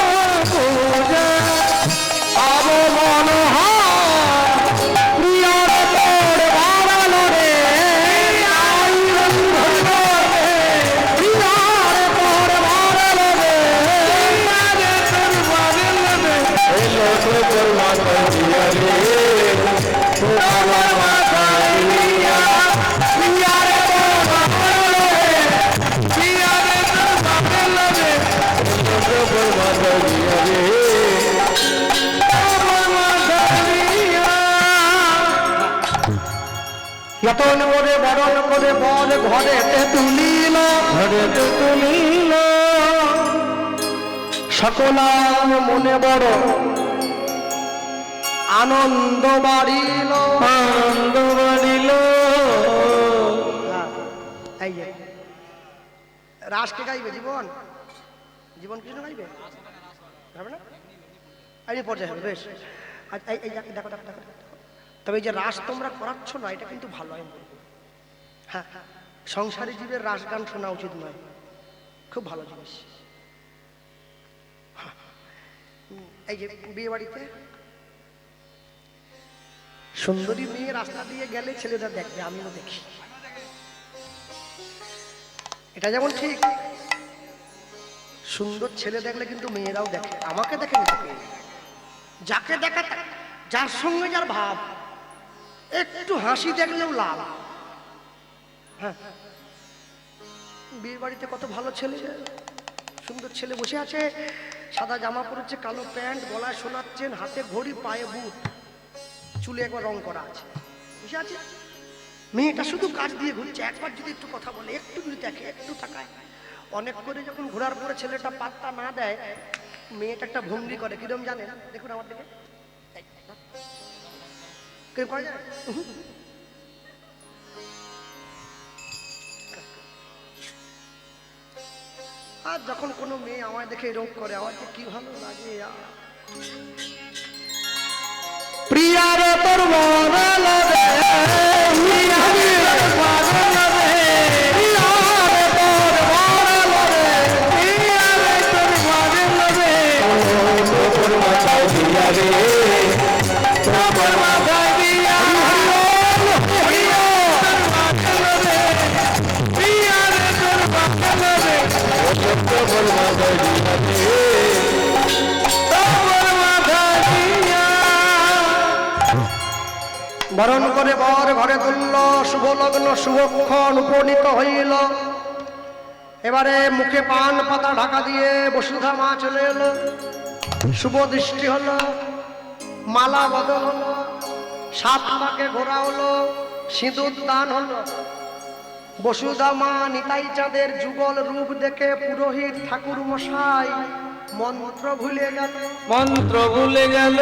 পূজা পাব মনোহর প্রিয়র তোর বাড়ালো রে আই বন্ধু রে প্রিয়র তোর বাড়ালো রে আগে তোর বাড়ালো রে এলো তোর মাথায় দিয়া রে তোমার মাথায় দিয়া প্রিয়র তোর বাড়ালো রে প্রিয়র তোর বাড়ালো রে এলো তোর মাথায় দিয়া রে যতন করে বরণ করে বর ঘরেতে তুলিল, ঘরেতে তুলিল সকলার মনে বড় আনন্দ বাড়িল। আনন্দ বাড়িল এই যে রাসকে গাইবে জীবন, জীবন কৃষ্ণ গাইবে, হবে না? আমি পর্যায়ে হবে বেশ। এই দেখো দেখো দেখো দেখো। তবে এই যে রাস তোমরা করাচ্ছ না, এটা কিন্তু ভালো আমি বলবো। হ্যাঁ, সংসারী জীবের রাস গান শোনা উচিত নয়, খুব ভালো জিনিস। এই যে বিয়ে বাড়িতে সুন্দরী মেয়ে রাস্তা দিয়ে গেলে ছেলেরা দেখবে, আমিও দেখি। এটা যেমন ঠিক, সুন্দর ছেলে দেখলে কিন্তু মেয়েরাও দেখে, আমাকে দেখে নিতে, যাকে দেখা যার সঙ্গে যার ভাব, একটু হাসি দেখলেও লাভ। হ্যাঁ, বিয়ে বাড়িতে কত ভালো ছেলে, সুন্দর ছেলে বসে আছে, সাদা জামা পরেছে, কালো প্যান্ট, গলায় সোনার চেন, হাতে ঘড়ি, পায়ে বুট, চুলে একবার রং করা আছে, বুঝে আছে? মেয়েটা শুধু কাজ দিয়ে ঘুরছে, একবার যদি একটু কথা বলে, একটু যদি দেখে, একটু তাকায়, অনেক করে যখন ঘোরার পরে ছেলেটা পাত্তা না দেয়, মেয়েটা একটা ভঙ্গি করে, কিরম জানেন? দেখুন আমার দিকে কেউ করে জানেন? আর যখন কোনো মেয়ে আমায় দেখে এরকম করে, আমার যে কি ভালো লাগে। প্রিয়ারে তোর মনে লাগে, প্রিয়ারে পাগল লাগে, প্রিয়ারে তোর মনে লাগে, প্রিয়ারে তোর পাগল লাগে, তোর মাথায় দিয়া রে, তোর মাথায় দিয়া প্রিয়ারে তোর পাগল লাগে, তোর মাথায় দিয়া রে, বরণ করে বর ঘরে তুলল, শুভ লগ্ন শুভক্ষণ উপনীত হইল। এবারে মুখে পান পাতা ঢাকা দিয়ে বসুধা মা চলে এলো, শুভ দৃষ্টি হলো, মালা বদল হলো, সাত পাকে ঘোরা হলো, সিঁদুর দান হলো। বসুধা মা নিতাই চাঁদের যুগল রূপ দেখে পুরোহিত ঠাকুর মশাই মন্ত্র ভুলে গেল, মন্ত্র ভুলে গেল।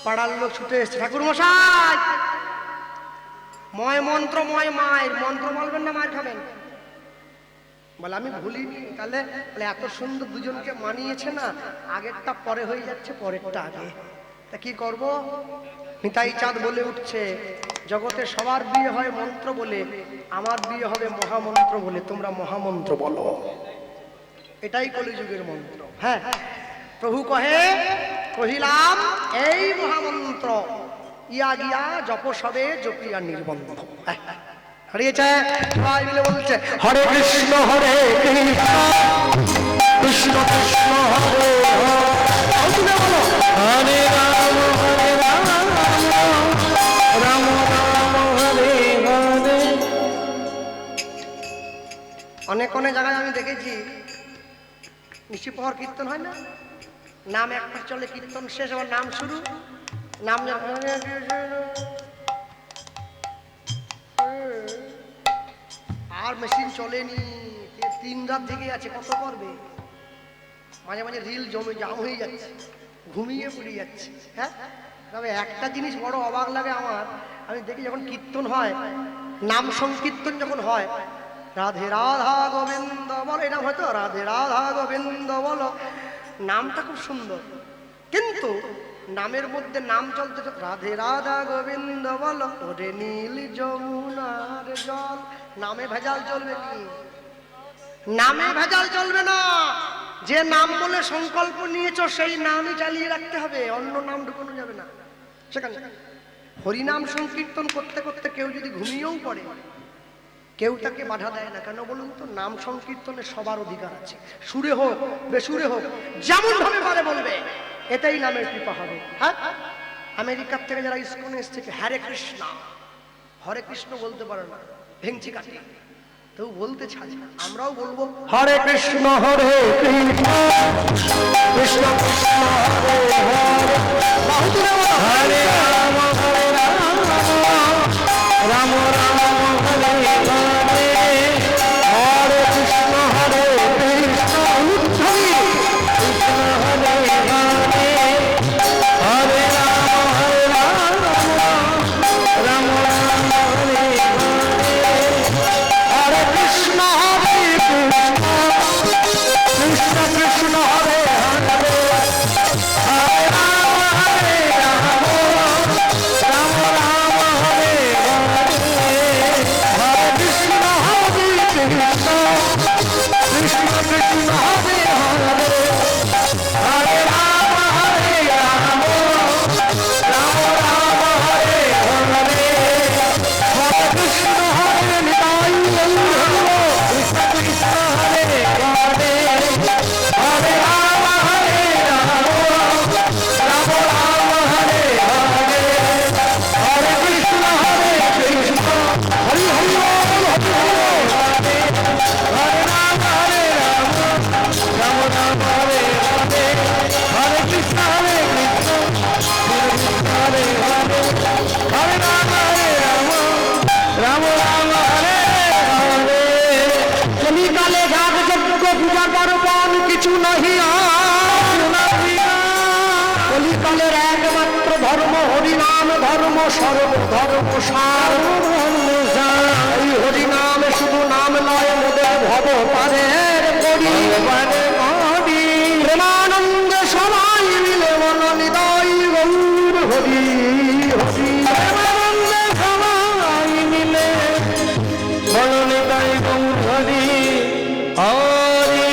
পাড়ার লোক ছুটে এসছে, ঠাকুর মশাই ময় মন্ত্র ময় মায়ের মন্ত্র বলবেন না মায়ের খাবেন? বলে আমি ভুলিনি। তাহলে এত সুন্দর দুজনকে মানিয়েছে না, আগেরটা পরে হয়ে যাচ্ছে, পরেরটা আগে। তা কি করব? নিতাই চাঁদ বলে উঠছে, জগতে সবার বিয়ে হয় মন্ত্র বলে, আমার বিয়ে হবে মহামন্ত্র বলে, তোমরা মহামন্ত্র বলো। এটাই কলিযুগের মন্ত্র। হ্যাঁ, প্রভু কহে কহিলাম এই মহামন্ত্র, ইয়া গিয়া জপ সবে জপিয়া নির্বন্ধ। হারিয়েছে সবাই মিলে বলছে, হরে কৃষ্ণ হরে কৃষ্ণ, কৃষ্ণ কৃষ্ণ হরে হরে, হরে রাম হরে রাম, রাম রাম হরে হরে। অনেক অনেক জায়গায় আমি দেখেছি নিশি প্রহর কীর্তন হয় না, নাম একটা চলে, কীর্তন শেষ, আবার নাম শুরু, নাম আর মেশিন চলেনি, 3 রাত থেকে আছে, কত করবে? মাঝে মাঝে রিল জমে জাম হয়ে যাচ্ছে, ঘুমিয়ে পড়ে যাচ্ছে। হ্যাঁ, তবে একটা জিনিস বড় অবাক লাগে আমার, আমি দেখি যখন কীর্তন হয়, নাম সংকীর্তন যখন হয়, রাধে রাধা গোবিন্দ বলো, এটা হয়তো রাধে রাধা গোবিন্দ বলো, নামটা খুব সুন্দর, কিন্তু নামের মধ্যে নাম চলতে রাধে রাধা গোবিন্দ বলো, ওরে নীল যমুনার জল, নামে ভেজাল চলবে কি? নামে ভেজাল চলবে না। যে নাম বলে সংকল্প নিয়েছো সেই নামই চালিয়ে রাখতে হবে, অন্য নাম ঢুকানো যাবে না সেখানে। হরিনাম সংকীর্তন করতে করতে কেউ যদি ঘুমিয়েও পড়ে, কেউ তাকে বাধা দেয় না। কেন বলুন তো? নাম সংকীর্তনে সবার অধিকার আছে, সুরে হোক বেসুরে হোক, যেমন ভাবে পারে বলবে, এটাই নামের কৃপা হবে। হ্যাঁ, আমেরিকার থেকে যারা ইসকনে এসছে, হরে কৃষ্ণ, হরে কৃষ্ণ বলতে পারে না, ভেঙচি কাটে, তো বলতে ছাড়ে। আমরাও বলবো হরে কৃষ্ণ হরে কৃষ্ণ, কৃষ্ণ কৃষ্ণ হরে হরে, হরে রাম হরে রাম, রাম রাম হরে হরে, হরে কৃষ্ণ হরে কৃষ্ণ, কৃষ্ণ হরে হরে, হরে রাম হরে রাম, রাম রাম হরে হরে, হরে কৃষ্ণ হরে কৃষ্ণ, কৃষ্ণ কৃষ্ণ হরে হরে, হরে রাম ধর্ম হরিনাম ধর্ম সর্বধর্ম সার। এই হরিনামে শুধু নাম নয় মোদের ভব পারের করি প্রেমানন্দ সবাই মিলে বল নিতাই গৌর হরি হরি। প্রেমানন্দ সবাই মিলে বল নিতাই গৌর হরি হরি।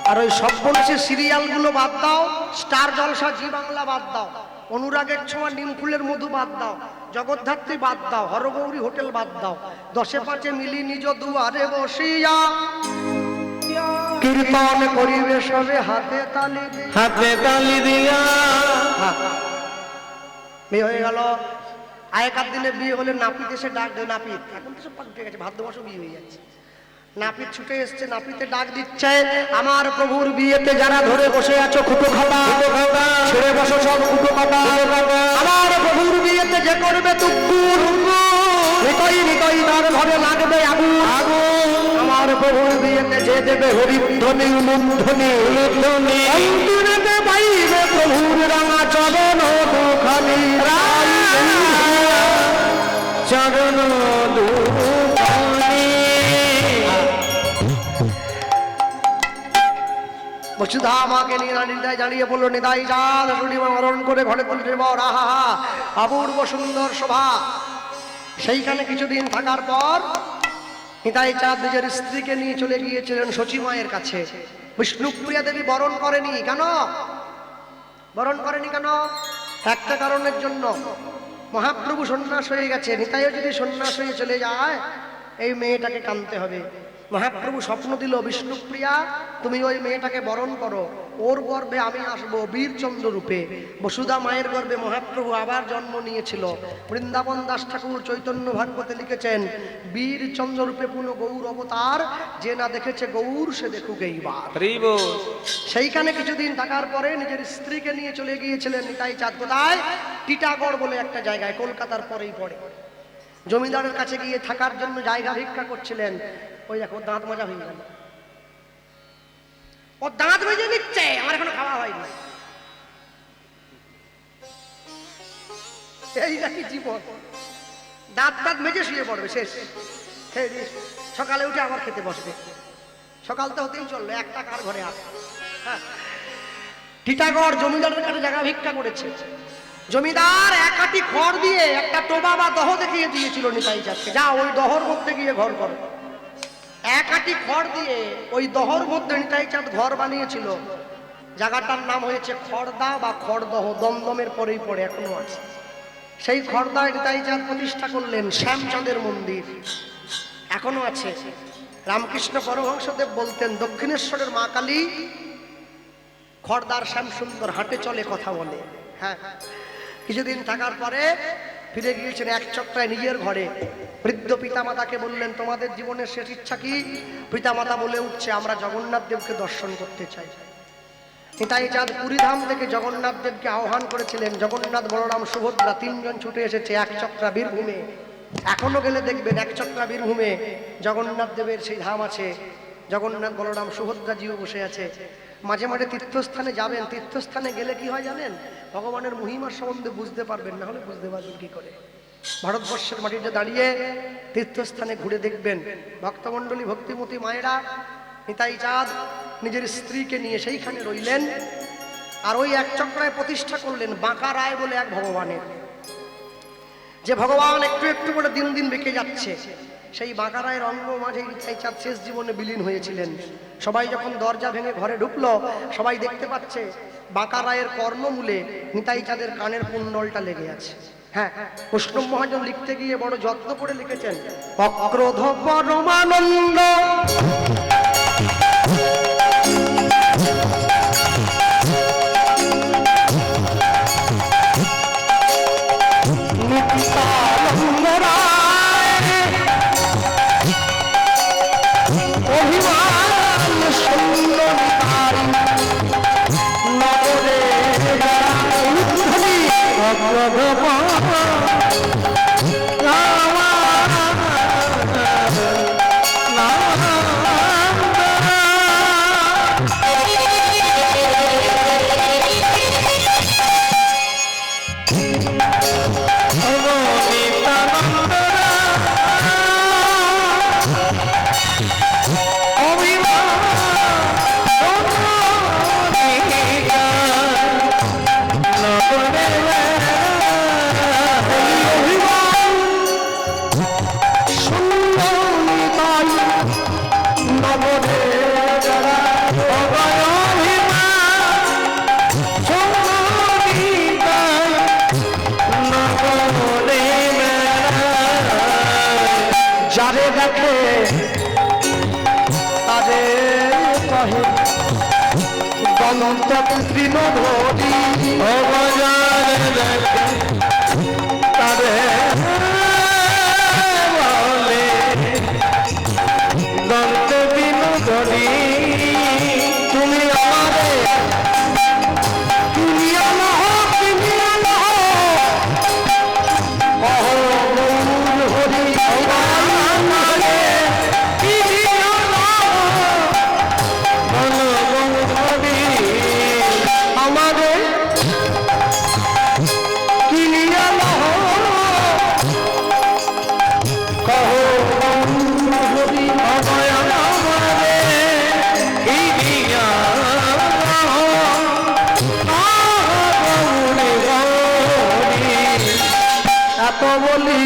আর ওই সব বলছে সিরিয়ালগুলো বাদ দাও, স্টার জলসা জি বাংলা বাদ দাও, অনুরাগের ছোঁয়া নিমফুলের মধু বাদ দাও, জগদ্ধাত্রী বাদ দাও, হরগৌরী হোটেল বাদ দাও, 10-5 মিলি নিজ দুয়ারে বসিয়া কীর্তন করিবে সবে হাতে তালি দিয়া। বিয়ে হয়ে গেল, আগেকার দিনে বিয়ে হলে নাপিত এসে ডাক দেয়, নাপিত এখন তো সব পাল্টে গেছে, ভাদ্র মাসও বিয়ে হয়ে যাচ্ছে। নাপিত ছুটে এসছে, নাপিতে ডাক দিচ্ছে, আমার প্রভুর বিয়েতে যারা ধরে বসে আছো খুঁটো খাতা ছেড়ে বসো সব খুঁটো খাতা। আমার প্রভুর বিয়েতে যে করবে তুকুর নিতাই নিতাই তার ঘরে লাগবে আগুন। আমার প্রভুর বিয়েতে যে দেবে হরিধ্বনি উলুধ্বনি অন্তরেতে পাইবে প্রভুর রাঙা চরণ দুখানি চরণ দুখানি। বসুধা আমাকে নিদায় জানিয়ে বললো, নিদাই চাঁদ শুনিমা মরণ করে ঘরে তুলতে বর। আহা অপূর্ব সুন্দর শোভা। সেইখানে কিছুদিন থাকার পর নিতাই চাঁদ নিজের স্ত্রীকে নিয়ে চলে গিয়েছিলেন শচী মায়ের কাছে। বিষ্ণুপ্রিয়া দেবী বরণ করেনি কেন? বরণ করেনি কেন? একটা কারণের জন্য, মহাপ্রভু সন্ন্যাস হয়ে গেছে, নিতাইও যদি সন্ন্যাস হয়ে চলে যায় এই মেয়েটাকে কানতে হবে। মহাপ্রভু স্বপ্ন দিল, বিষ্ণুপ্রিয়া তুমি ওই মেয়েটাকে বরণ করো, ওর গর্ভে আমি আসবো বীরচন্দ্র রূপে। বসুধা মায়ের গর্ভে মহাপ্রভু আবার জন্ম নিয়েছিল। বৃন্দাবন দাস ঠাকুর চৈতন্য ভাগবতে লিখেছেন, বীরচন্দ্র রূপে পুনঃ গৌর অবতার, যে না দেখেছে গৌর সে দেখুক এইবার। সেইখানে কিছুদিন থাকার পরে নিজের স্ত্রীকে নিয়ে চলে গিয়েছিলেন নিতাই চাঁদ। কোথায়? টিটাগড় বলে একটা জায়গায়, কলকাতার পরেই পড়ে। জমিদারের কাছে গিয়ে থাকার জন্য জায়গা ভিক্ষা করছিলেন। ওই দেখো দাঁত মাজা হয়ে গেল, ও দাঁত মেজে নিচ্ছে, আমার এখনো খাওয়া হয়নি। এই নাকি জীবন, দাঁত দাঁত মেজে শুয়ে পড়বে, শেষ। সকালে উঠে আবার খেতে বসবে, সকাল তো হতেই চললো, একটা কার ঘরে আসে। টিটাগড় জমিদারের কাছে জায়গা ভিক্ষা করেছে। জমিদার এক আটি খড় দিয়ে একটা টোবা বা দহ দেখিয়ে দিয়েছিল নিতাই চাঁদকে, যা ওই দহর মধ্যে গিয়ে ঘর করো। এক আটি খড় দিয়ে ওই দহর মধ্যে নিতাই চাঁদ ঘর বানিয়েছিল। জায়গাটার নাম হয়েছে খড়দা বা খড়দহ, দমদমের পরেই পড়ে, এখনো আছে। সেই খড়দায় নিতাই চাঁদ প্রতিষ্ঠা করলেন শ্যামচাঁদের মন্দির, এখনো আছে। রামকৃষ্ণ পরমহংসদেব বলতেন, দক্ষিণেশ্বরের মা কালী খড়দার শ্যাম সুন্দর, হাঁটে চলে কথা বলে। হ্যাঁ, কিছুদিন থাকার পরে ফিরে গিয়েছেন এক চক্রায় নিজের ঘরে। বৃদ্ধ পিতামাতাকে বললেন, তোমাদের জীবনের শেষ ইচ্ছা কি? পিতামাতা বলে উঠছে, আমরা জগন্নাথ দেবকে দর্শন করতে চাই। নিতাই চাঁদ পুরীধাম থেকে জগন্নাথ দেবকে আহ্বান করেছিলেন। জগন্নাথ, বলরাম, সুভদ্রা তিনজন ছুটে এসেছে এক চক্রা বীরভূমে। এখনো গেলে দেখবেন এক চক্রা বীরভূমে জগন্নাথ দেবের সেই ধাম আছে। জগন্নাথ, বলরাম, সুভদ্রা জিও বসে আছে। মাঝে মাঝে তীর্থস্থানে যাবেন, তীর্থস্থানে গেলে কি হয় জানেন? ভগবানের মহিমার সম্বন্ধে বুঝতে পারবেন, না হলে বুঝতে পারবেন কি করে? ভারতবর্ষের মাটিতে দাঁড়িয়ে তীর্থস্থানে ঘুরে দেখবেন, ভক্তমণ্ডলী, ভক্তিমতী মায়েরা, নিতাই চাঁদ নিজের স্ত্রীকে নিয়ে সেইখানে রইলেন। আর ওই এক চক্রায় প্রতিষ্ঠা করলেন বাঁকা রায় বলে এক ভগবানের, যে ভগবান একটু একটু করে দিন দিন বেঁকে যাচ্ছে। সেই বাঁকা রায়ের অঙ্গ মাঝে নিতাই চাঁদ শেষ জীবনে বিলীন হয়েছিলেন। সবাই যখন দরজা ভেঙে ঘরে ঢুকলো, সবাই দেখতে পাচ্ছে বাঁকা রায়ের কর্ণমূলে নিতাই চাঁদের কানের কুণ্ডলটা লেগে আছে। হ্যাঁ, বৈষ্ণব মহাজন লিখতে গিয়ে বড় যত্ন করে লিখেছেন, অক্রোধ পরমানন্দ যারে দেখে তারে কহে দন্ত তৃণধরি ও যারে দেখে তারে বলে দন্ত বিনোদনী তুমি আমারে তুমি আনহ কহ গৌর হরি আমারে বনগৌরী আমারে কিনিয়া লহ কহ গৌর হরি অভয় আমারে ইনিয়া গৌরী গৌরী এত বলি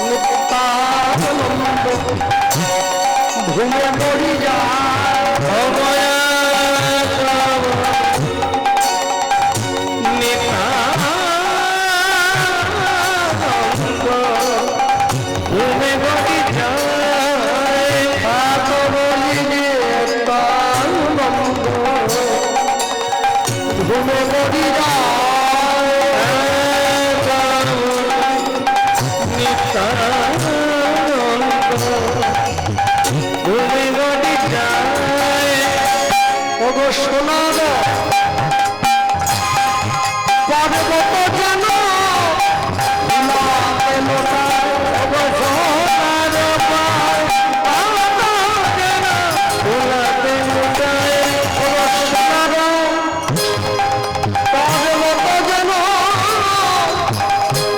নিত্যানন্দ ঘুমে পড়ি যায় অভয় ঘুমে গতি যায় এত বলি নিত্যানন্দ ঘুমে পড়ি যায় ঘুমে গতি যায় ওগো শোনাব পর্বত যেন লাতে লোটায় ওগো সোনার পায় ভোলাতে মুটায় ওগো শোনাব পর্বত যেন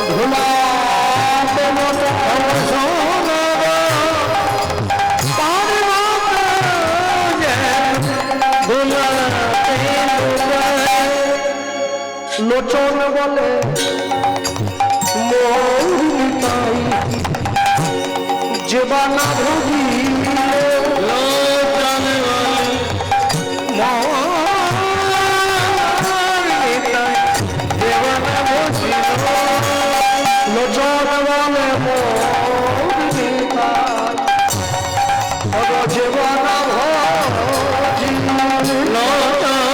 ধুলাতে লোটায় ওগো সোনার ভোলাতে মুটায় লোচন বলে মৌরিতাই জীবানা ভুগি লোচন দেবনা বসিল লোচন বলে মৌরিতাই জীবানা ভুগি লোচন বলে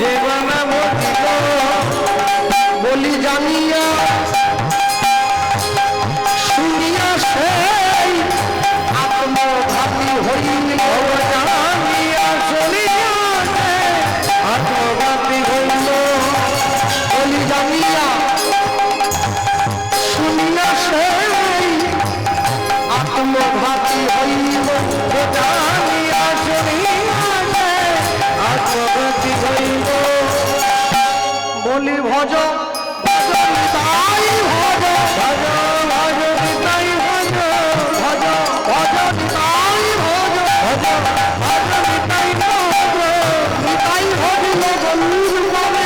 জীবনা বসিল বলি জানিয়া শুনিয়া সেই আত্মঘাতী হইল জানিয়া চলিয়া আত্মঘাতী হইল বলি জানিয়া শুনিয়া সেই আত্মঘাতী হইল জানিয়া চলিয়া আত্মঘাতী হইল বলি ভজ ভজন তাই ভজ ভজ ভজ নিতাই ভজ ভজ ভজন তাই ভজ ভজ ভজ নিতাই ভজ নিতাই ভজিল গৌর পাবে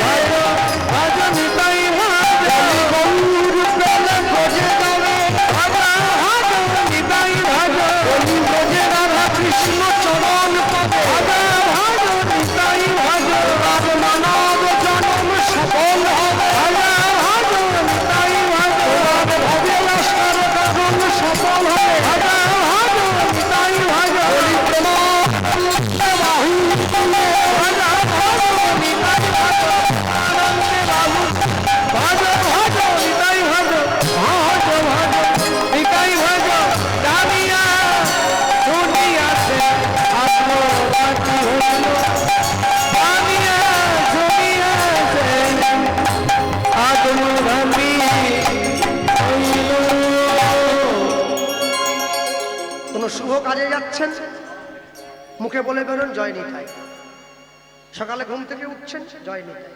ভজ নিতাই ভজ গৌর প্রেমে ভজে যাবে ভজ ভজ নিতাই ভজ বলি ভজে রাধা কৃষ্ণ চরণ পাবে ভজ ভজ নিতাই ভজ রাজ মানব জন্ম সফল হবে ভজ ভজ নিতাই ভজ রাজ ভবে আসার কারণ সফল হবে ভজ ভজ নিতাই ভজ বলি প্রেম বাহু তুলে ভজ ভজ নিতাই ভজ আনন্দে বাবু ভজ ভজ নিতাই ভজ ভজ ভজ নিতাই ভজ জানিয়া শুনিয়াছে আত্মঘাতী হইল জানিয়া শুনিয়াছে আত্মঘাতী হইল কোন শুভ কাজে যাচ্ছেন মুখে বলে বেরোন জয় নিতাই সকালে ঘুম থেকে উঠছেন জয় নিতাই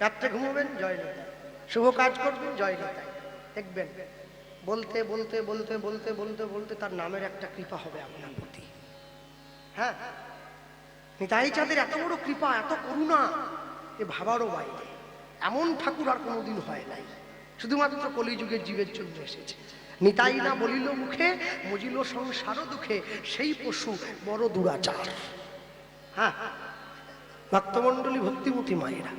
রাত্রে ঘুমাবেন জয় নিতাই শুভ কাজ করবেন জয় নিতাই দেখবেন বলতে বলতে বলতে বলতে বলতে বলতে তার নামের একটা কৃপা হবে আপনার প্রতি। হ্যাঁ, নিতাই চাঁদের এত বড় কৃপা, এত করুণা, এ ভাবারও বাইরে। এমন ঠাকুর আর কোনোদিন হয় নাই, শুধুমাত্র কলিযুগের জীবের জন্য এসেছে। নিতাই না বলিল মুখে, মজিল সংসার দুঃখে, সেই পশু বড় দুরাচার। হ্যাঁ, ভক্তমণ্ডলী, ভক্তিমতী মায়েরা,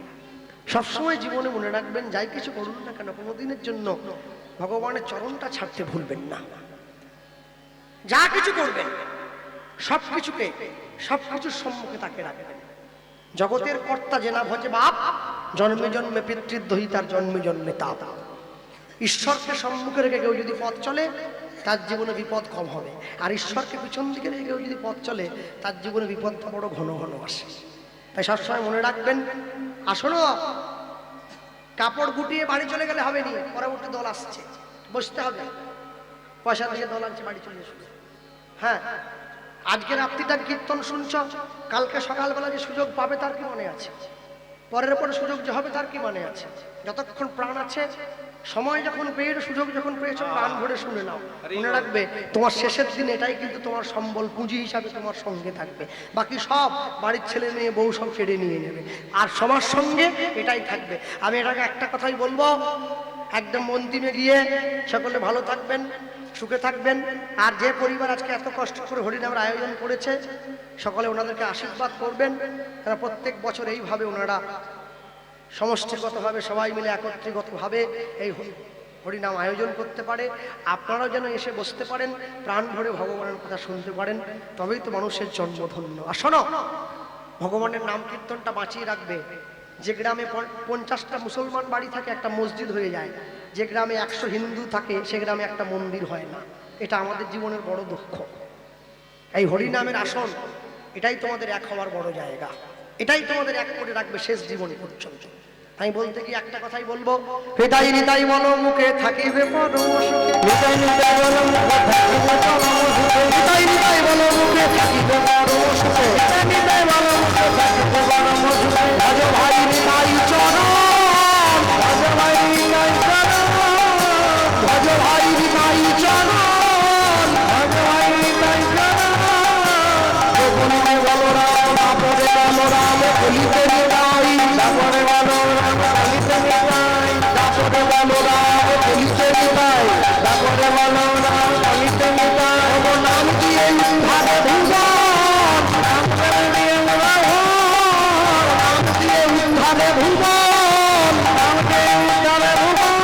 সবসময় জীবনে মনে রাখবেন, যাই কিছু করুন না কেন কোনোদিনের জন্য ভগবানের চরণটা ছাড়তে ভুলবেন না। যা কিছু করবেন সবকিছুর সম্মুখে তাকে রাখবেন। জগতের কর্তা যে না ভজে বাপ, জন্মে জন্মে পিতৃদ্রোহী তার জন্মে জন্মে তাপ। ঈশ্বরকে সম্মুখে রেখে কেউ যদি পথ চলে তার জীবনে বিপদ কম হবে, আর ঈশ্বরকে পিছন দিকে রেখে কেউ যদি পথ চলে তার জীবনে বিপদটা বড় ঘন ঘন আসে। তাই সবসময় মনে রাখবেন, আসলে কাপড় গুটিয়ে বাড়ি চলে গেলে হবে নি, পরবর্তী দল আসছে, বসতে হবে, পয়সা দিয়ে দল আনছে, বাড়ি চলে এসো। হ্যাঁ, আজকে রাত্রিটা কীর্তন শুনছ, কালকে সকালবেলা যে সুযোগ পাবে তার কি মনে আছে? পরের পরে সুযোগ যে হবে তার কি মনে আছে? যতক্ষণ প্রাণ আছে, সময় যখন পেয়ে, সুযোগ যখন পেয়েছো, প্রাণ ভরে শুনে নাও। মনে রাখবে তোমার শেষের দিন এটাই কিন্তু তোমার সম্বল, পুঁজি হিসাবে তোমার সঙ্গে থাকবে। বাকি সব বাড়ির ছেলে মেয়ে বউ সব কেড়ে নিয়ে নেবে, আর সবার সঙ্গে এটাই থাকবে। আমি এটাকে একটা কথাই বলবো, একদম অন্তিমে গিয়ে সকলে ভালো থাকবেন, সুখে থাকবেন। আর যে পরিবার আজকে এত কষ্ট করে হরিনামের আয়োজন করেছে, সকলে ওনাদেরকে আশীর্বাদ করবেন। তারা প্রত্যেক বছর এইভাবে ওনারা সমষ্টিগতভাবে সবাই মিলে একত্রিতভাবে এই হরিনাম আয়োজন করতে পারে। আপনারাও যেন এসে বসতে পারেন, প্রাণ ভরে ভগবানের কথা শুনতে পারেন, তবেই তো মানুষের জন্মধন্য। আর শোনো, ভগবানের নাম কীর্তনটা বাঁচিয়ে রাখবে। যে গ্রামে 50টা মুসলমান বাড়ি থাকে একটা মসজিদ হয়ে যায়, যে গ্রামে 100 হিন্দু থাকে সে গ্রামে একটা মন্দির হয় না। এটা আমাদের জীবনের বড় দুঃখ। এই হরিনামের আসন, এটাই তোমাদের এক হওয়ার বড় জায়গা, এটাই তোমাদের এক করে রাখবে শেষ জীবন পর্যন্ত। আমি বলতে কি একটা কথাই বলবো, হৃদয় হৃদয় বলো মুখে থাকিবে পরম সুখে, হৃদয় হৃদয় বলো মুখে থাকিবে পরম সুখে, হৃদয় হৃদয় বলো মুখে থাকিবে পরম সুখে, হৃদয় হৃদয় বলো মুখে থাকিবে পরম সুখে। ভজ ভাই হৃদয় চরণ, ভজ ভাই হৃদয় চরণ, ভজ ভাই হৃদয় চরণ, ভজ ভাই হৃদয় চরণ। গোপনে বলো রাম, তারপরে বলো রাম, বলিতে হৃদয়, তারপরে বলো রাম, বলিতে হৃদয়, তারপরে বলো রাম, বলিতে হৃদয়, তারপরে বলো রাম, বলিতে হৃদয়। ও নাম দিয়ে ভাবে ভুবন, নাম দিয়ে রাম, নাম দিয়ে ভাবে ভুবন, নাম দিয়ে ভাবে ভুবন।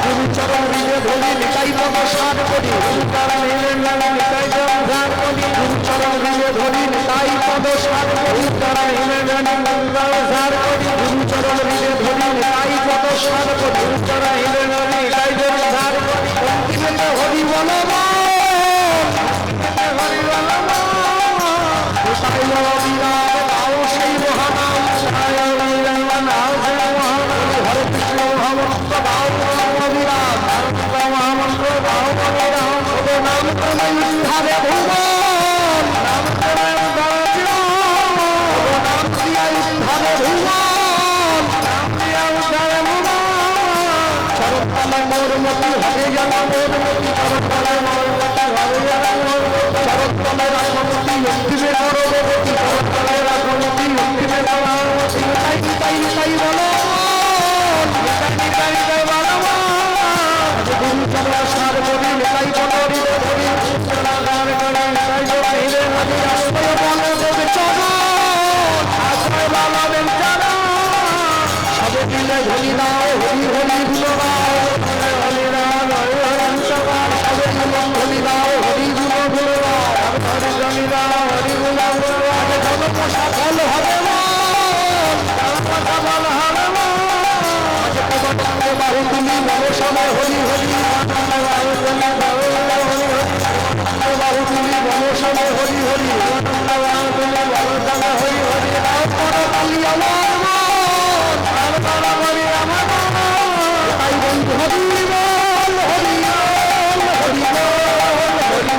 গুরু চরণ হৃদে ধরি নিতাই নমস্কার করি, গুরু চরণ হৃদে ধরি নিতাই নমস্কার করি, গুরু চরণ হৃদে ধরি নিতাই নমস্কার করি, চরণ হৃদে ধরি নমস্কার করি, গুরু চরণ হৃদে ধরি নিতাই নমস্কার করি, গুরু চরণ হৃদে ধরি নিতাই নমস্কার করি। অন্তিমে হরি বল হরি বল সাই বিরাম গাও সেই মহানাম, সাই বিরাম নাও সেই মহানাম, হরে কৃষ্ণ মহামন্ত্র গাও বিরাম, মহামন্ত্র গাও বিরাম। ও নাম তুমি উদ্ধারে ভুবন, নাম তুমি উদ্ধারে, ও নাম দিয়া উদ্ধারে ভুবন, নাম দিয়া উদ্ধারে ভুবন। শরৎকালে মোর মতি হরে গেল মোর মতি, শরৎকালে মোর মতি হরে গেল মোর মতি, শরৎকালে রাসমতি অন্তিমে গর্ভবতী, শরৎকালে রাসমতি অন্তিমে গর্ভবতী। তাই তাই তাই বলো, তাই তাই তাই বলো, গুরু চরণ সার করি তাই বলো হৃদয় ধরি, চরণাগার করি তাই বলো হৃদয় ধরি। আশ্রয় বলো দেবে চরণ, আশ্রয় বলো দেবে চরণ, সবে মিলে ধরি দাও হরি হরি গুলো গাও, হরি রাম হরি হরি সবার, সবে মিলে ধরি দাও হরি গুলো গুলো গাও, হরি ধরি দাও হরি গুলো গুলো গাও। জনপসা ফল হবে মন, জনপসা ফল হবে মন, আজ প্রবর্তনে বাহু তুমি বলো সবে হরি হরি, বাহু তুমি বলো হরি হরি, বাহু তুমি বলো সবে হরি হরি, বাহু তুমি বলো সবে হরি হরি। রাম করো কালী আমার মন, রাম করো হরি আমার মন, তাই বন্ধু হরি বল হরি বল হরি বল হরি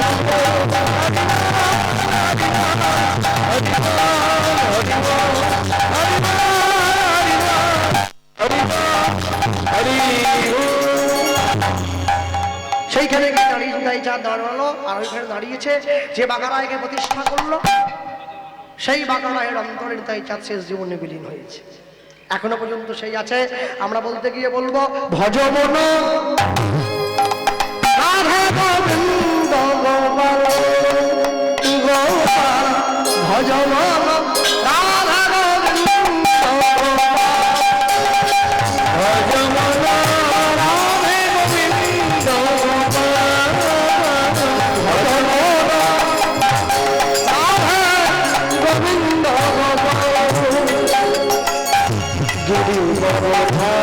সেইখানে দাঁড়িয়ে তাই যা দাঁড়ালো, আর ওইখানে দাঁড়িয়েছে যে বাগারায়কে প্রতিষ্ঠা করলো, সেই বাগারায়ের অন্তরে তাই চাঁদ শেষ জীবনে বিলীন হয়েছে, এখনো পর্যন্ত সেই আছে। আমরা বলতে গিয়ে বলবো ভজ মন রাধা গোবিন্দ গোপাল গোপাল, ভজ মন রাধা গোবিন্দ গোপাল কথা